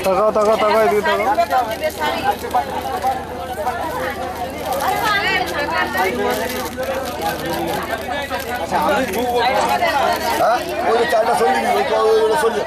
তাকাও তাকাও তাকাও এদিকে তাকাও। ওই যে চারটা সরিয়ে দিবি, সরিয়ে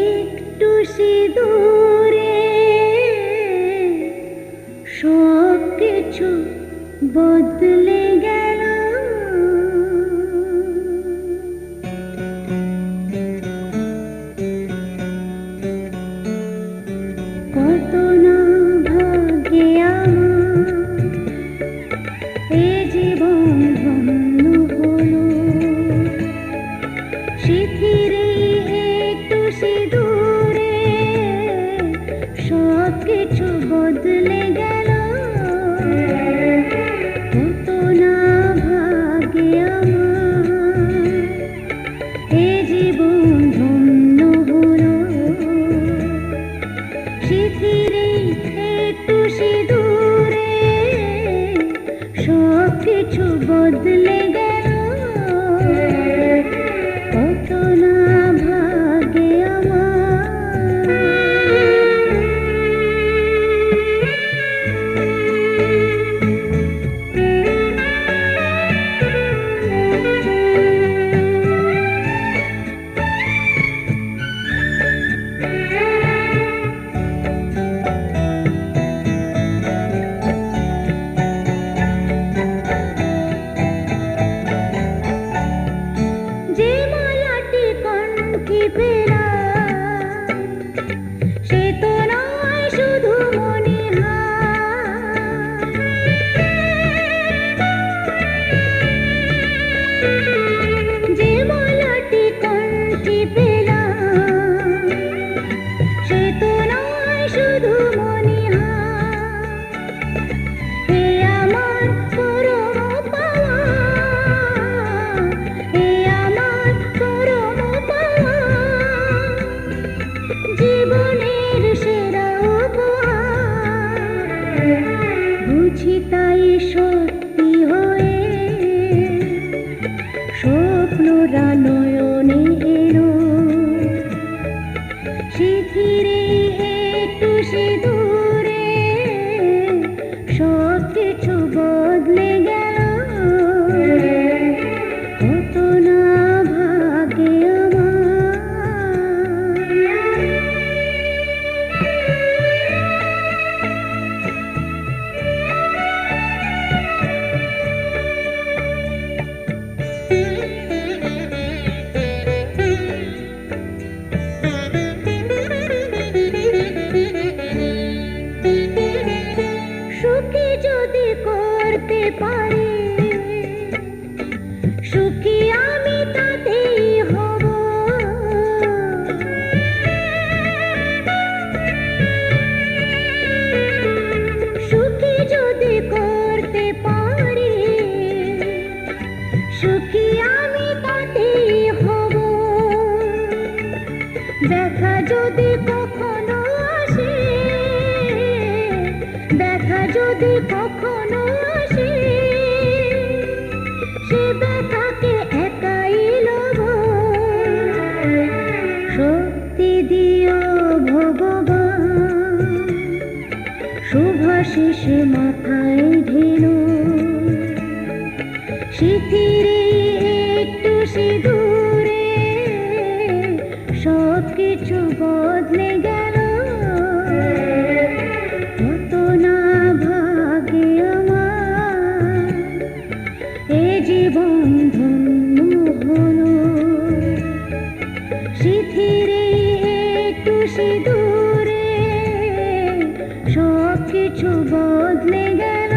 একটু সিঁদুরে সব কিছু বদলে গেল। কত না ভাগ্যে আমার এ জীবন ধন্য হলো। সিঁথিরে একটু সিঁদুরে সব কিছু বদলে গেল। কত না ভাগ্যে আমার এ জীবন ধন্য হলো। সিঁথিরে একটু সিঁদুরে সব কিছু বদলে গেল। কত না ভাগ্যে আমার। যে মালাটি কণ্ঠে পেলাম সে তো নয় শুধু মণিহার। যে মালাটি কণ্ঠে পেলাম সে তো নয় শুধু মণিহার। এ আমার পরম পাওয়া, এ আমার পরম পাওয়া, জীবনের সেরা উপহার। বুঝি তাই সত্যি হয়ে স্বপ্নরা নয়নে এলো। সিঁথিরে একটু সিঁদুরে সব কিছু বদলে গেল। কত না ভাগ্যে সুখী যদি করতে পারি, সুখী আমি তাতেই হব। সুখী যদি করতে পারি, সুখী আমি তাতেই হব। দেখা যদি কখনো আসে, দেখা যদি কখনো আসে, সে ব্যথাকে একাই লব। শক্তি দিও ভগবান, শুভাশিস মাথায় ঢেলো। সিঁথিরে একটু সিঁদুরে সব কিছু বদলে গেল। কত না ভাগ্যে আমার এ জীবন ধন্য হলো। সিঁথিরে একটু সিঁদুরে সব কিছু বদলে গেল।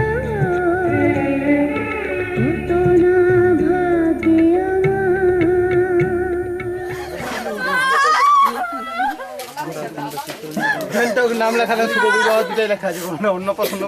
নাম লেখা না শুভ বিবাহ দুটাই লেখা আছে, কোনো অন্য পছন্দ।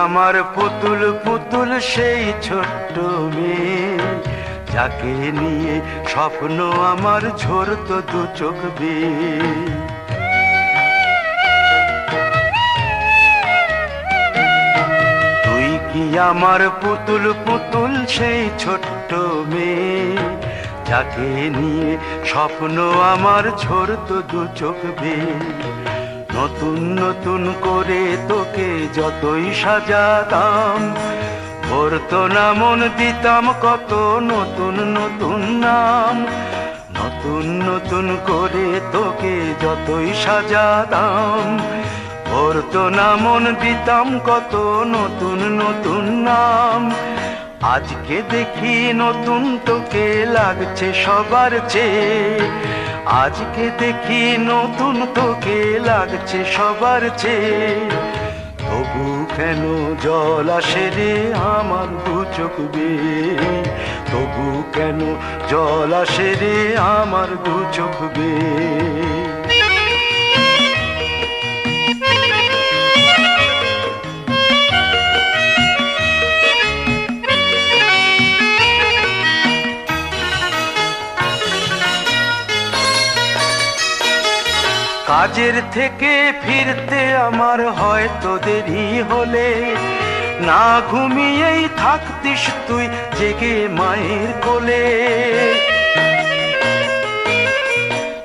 আমার পুতুল পুতুল সেই ছোট্ট মেয়ে, যাকে নিয়ে স্বপ্ন আমার ঝরতো দু চোখ বেয়ে। তুই কি আমার পুতুল পুতুল সেই ছোট্ট মেয়ে, যাকে নিয়ে স্বপ্ন আমার ঝরতো দু চোখ বেয়ে। নতুন নতুন করে তোকে যতই সাজাতাম, ভরতো না মন দিতাম কত নতুন নতুন নাম। নতুন নতুন করে তোকে যতই সাজাতাম, ভরতো না মন দিতাম কত নতুন নতুন নাম। আজকে দেখি নতুন তোকে লাগছে সবার চেয়ে, আজকে দেখি নতুন তোকে লাগছে সবার চেয়ে। তবু কেন জল আসে রে আমার দু চোখ বেয়ে, তবু কেন জল আসে রে আমার দু চোখ বেয়ে। কাজের থেকে ফিরতে আমার হয়তো দেরি হলে, না ঘুমিয়েই থাকতিস তুই জেগে মায়ের কোলে।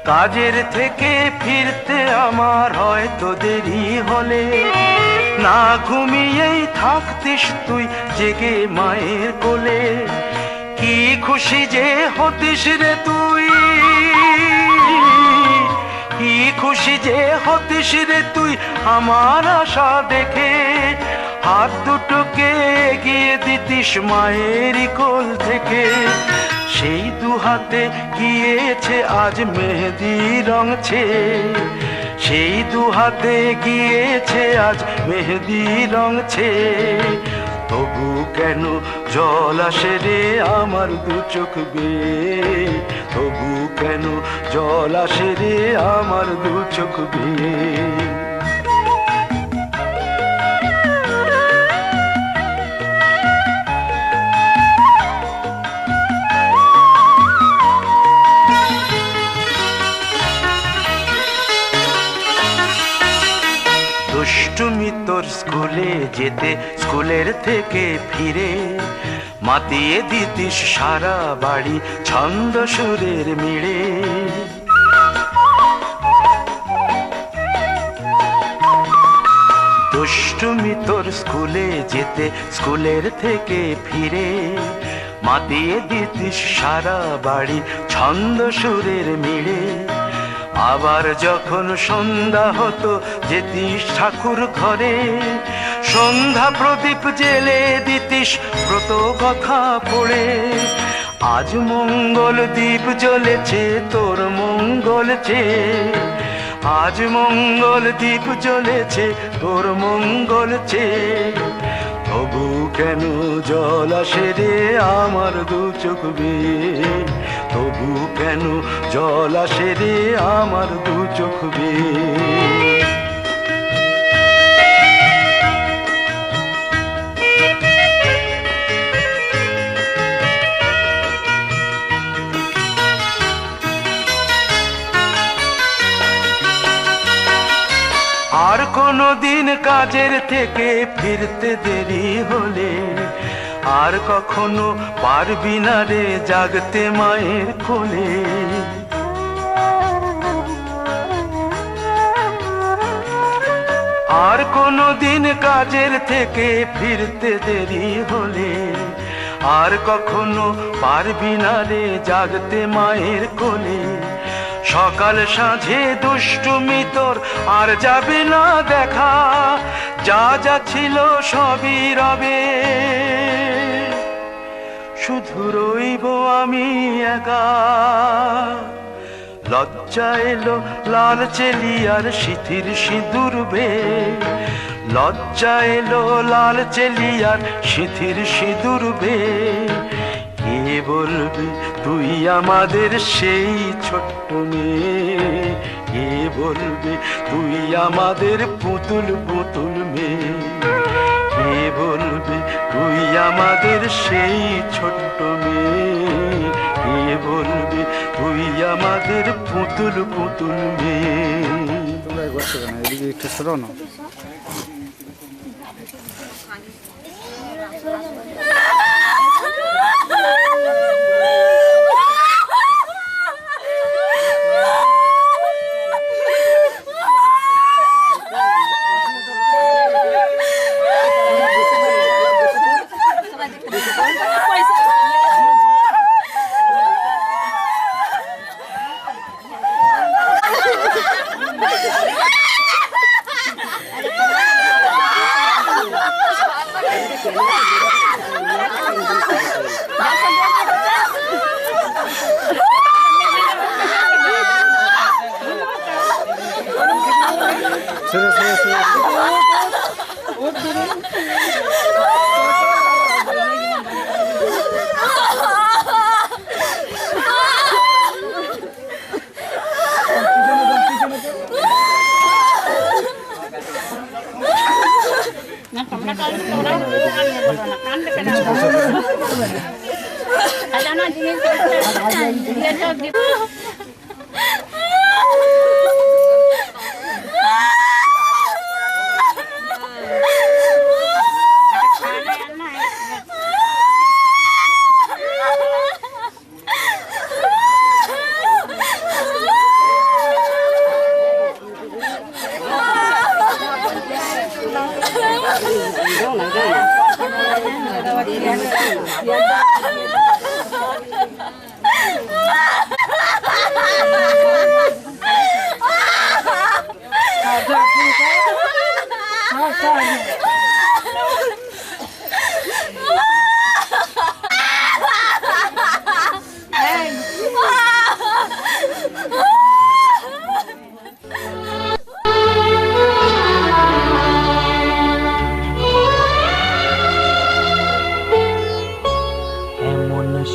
কাজের থেকে ফিরতে আমার হয়তো দেরি হলে, না ঘুমিয়েই থাকতিস তুই জেগে মায়ের কোলে। কি খুশি যে হতিস রে তুই, কি খুশি যে হতিস রে তুই আমার আশা দেখে। হাত দুটোকে এগিয়ে দিতিস মায়েরই কোল থেকে, সেই দু হাতে গিয়েছে আজ মেহেদি রং ছেয়ে। সেই দু হাতে গিয়েছে আজ মেহেদি রং ছেয়ে। তবু কেন জল আসে রে আমার দু চোখ বেয়ে, তবু কেন জল আসে রে আমার দু চোখ বেয়ে। দুষ্টুমি তোর স্কুলে যেতে, স্কুলের থেকে ফিরে মাতিয়ে দিতিস সারা বাড়ি ছন্দ সুরের মিড়ে। দুষ্টুমি তোর স্কুলে যেতে, স্কুলের থেকে ফিরে মাতিয়ে দিতিস সারা বাড়ি ছন্দ সুরের মিড়ে। আবার যখন সন্ধ্যা হতো যেতিস ঠাকুর ঘরে, সন্ধ্যা প্রদীপ জেলে দিতিস ব্রত কথা পড়ে। আজ মঙ্গল দ্বীপ জ্বলেছে তোর মঙ্গল চেয়ে, আজ মঙ্গল দ্বীপ জ্বলেছে তোর মঙ্গল চেয়ে। তবু কেন জল আসে রে আমার দু চোখ বেয়ে, তবু কেন জল আসে রে আমার দু চোখ বেয়ে। কাজের থেকে ফিরতে দেরি হলে আর কখনো পারবি না রে জাগতে মায়ের কোলে। আর কোনো দিন কাজের থেকে ফিরতে দেরি হলে আর কখনো পারবি না রে জাগতে মায়ের কোলে। সকাল সাঁঝে দুষ্টুমি তোর আর যাবে না দেখা, যা যা ছিল সবই রবে, শুধু রইব আমি একা। লজ্জা এলো লাল চেলিয়ার সিথির সিঁদুর বে, লজ্জা এলো লাল চেলিয়ার সিথির সিঁদুর বে। কে বলবে তুই আমাদের সেই ছোট্ট মেয়ে, কে বলবে তুই আমাদের পুতুল পুতুল মেয়ে, কে বলবে তুই আমাদের সেই ছোট্ট মেয়ে, কে বলবে তুই আমাদের পুতুল পুতুল মেয়ে। তোমরা করছো কেন? এদিকে একটু সরো না।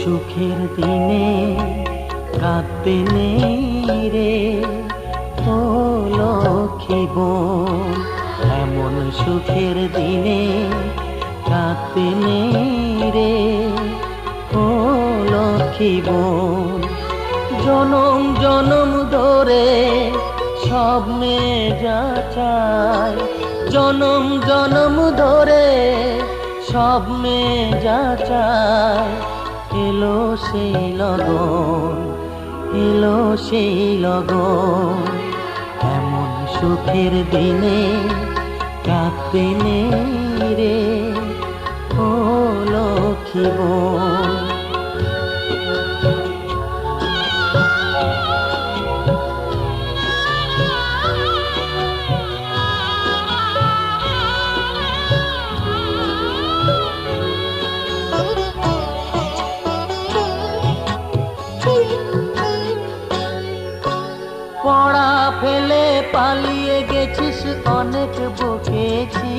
সুখের দিনে কাঁদতে নেই রে ও লক্ষ্মী বোন, এমন সুখের দিনে কাঁদতে নেই রে ও লক্ষ্মী বোন। জনম জনম ধরে সব মেয়ে যা চায়, জনম জনম ধরে সব মেয়ে যা চায়, এলো সেই লগন, এলো সেই লগন। এমন সুখের দিনে কাঁদতে নেই রে ও লক্ষ্মী বোন। পড়া ফেলে পালিয়ে গেছিস, অনেক বকেছি,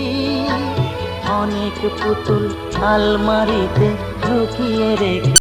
অনেক পুতুল আলমারিতে লুকিয়ে রেখে